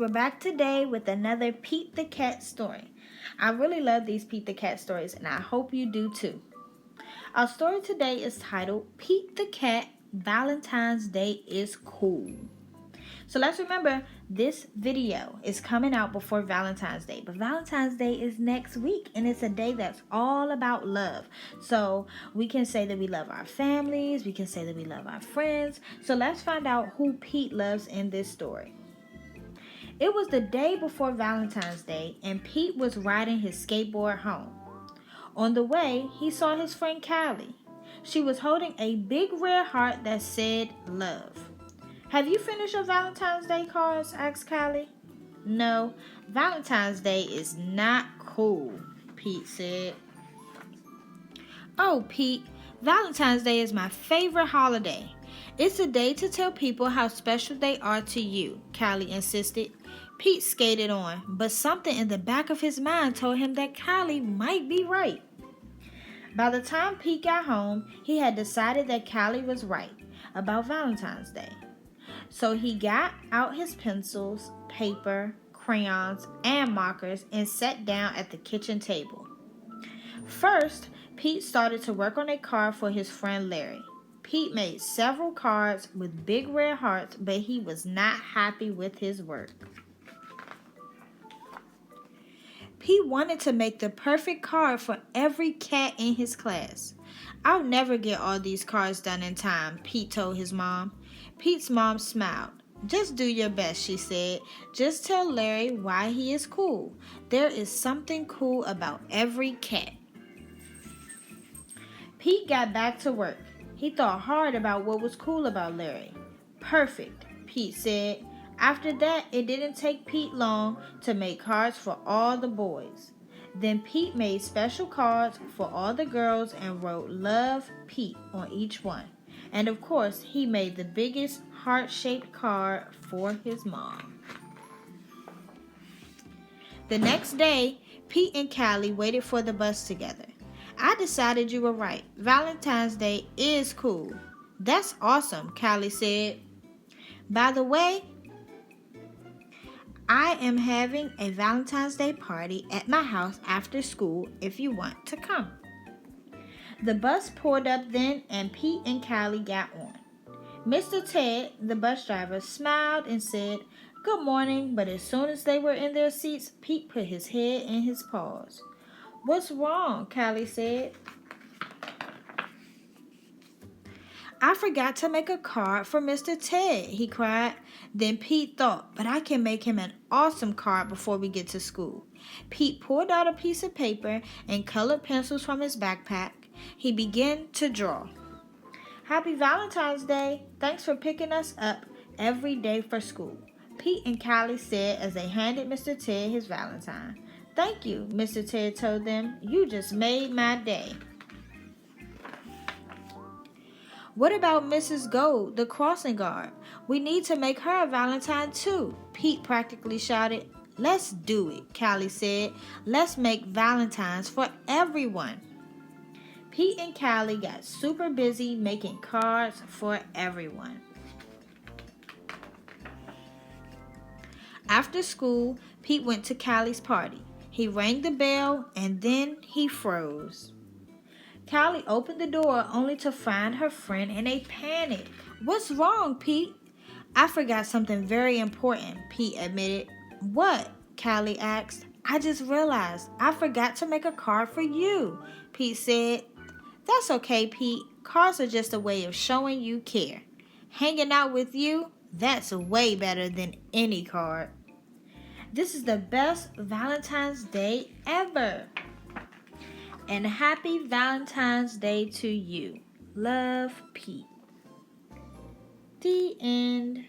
we're back today with another Pete the Cat story. I really love these Pete the Cat stories, and I hope you do too. Our story today is titled Pete the Cat, Valentine's Day is Cool. So let's remember, this video is coming out before Valentine's Day, but Valentine's Day is next week, and it's a day that's all about love. So we can say that we love our families, we can say that we love our friends. So let's find out who Pete loves in this story. It was the day before Valentine's Day, and Pete was riding his skateboard home. On the way, he saw his friend Callie. She was holding a big red heart that said love. "Have you finished your Valentine's Day cards?" asked Callie. "No, Valentine's Day is not cool," Pete said. "Oh, Pete, Valentine's Day is my favorite holiday. It's a day to tell people how special they are to you," Callie insisted. Pete skated on, but something in the back of his mind told him that Callie might be right. By the time Pete got home, he had decided that Callie was right about Valentine's Day. So he got out his pencils, paper, crayons, and markers and sat down at the kitchen table. First, Pete started to work on a card for his friend Larry. Pete made several cards with big red hearts, but he was not happy with his work. Pete wanted to make the perfect card for every cat in his class. "I'll never get all these cards done in time," Pete told his mom. Pete's mom smiled. "Just do your best," she said. "Just tell Larry why he is cool. There is something cool about every cat." Pete got back to work. He thought hard about what was cool about Larry. "Perfect," Pete said. After that, it didn't take Pete long to make cards for all the boys. Then Pete made special cards for all the girls and wrote "Love, Pete" on each one. And of course, he made the biggest heart-shaped card for his mom. The next day, Pete and Callie waited for the bus together. "I decided you were right. Valentine's Day is cool." "That's awesome," Callie said. "By the way, I am having a Valentine's Day party at my house after school if you want to come." The bus pulled up then, and Pete and Callie got on. Mr. Ted, the bus driver, smiled and said, "Good morning," but as soon as they were in their seats, Pete put his head in his paws. "What's wrong?" Callie said. "I forgot to make a card for Mr. Ted," he cried. Then Pete thought, "But I can make him an awesome card before we get to school." Pete pulled out a piece of paper and colored pencils from his backpack. He began to draw. "Happy Valentine's Day. Thanks for picking us up every day for school," Pete and Callie said as they handed Mr. Ted his Valentine. "Thank you," Mr. Ted told them. "You just made my day." "What about Mrs. Gold, the crossing guard? We need to make her a Valentine too," Pete practically shouted. "Let's do it," Callie said. "Let's make Valentines for everyone." Pete and Callie got super busy making cards for everyone. After school, Pete went to Callie's party. He rang the bell and then he froze. Callie opened the door only to find her friend in a panic. "What's wrong, Pete?" "I forgot something very important," Pete admitted. "What?" Callie asked. "I just realized I forgot to make a card for you," Pete said. "That's okay, Pete. Cards are just a way of showing you care. Hanging out with you, that's way better than any card." This is the best Valentine's Day ever. And happy Valentine's Day to you. Love, Pete. The end.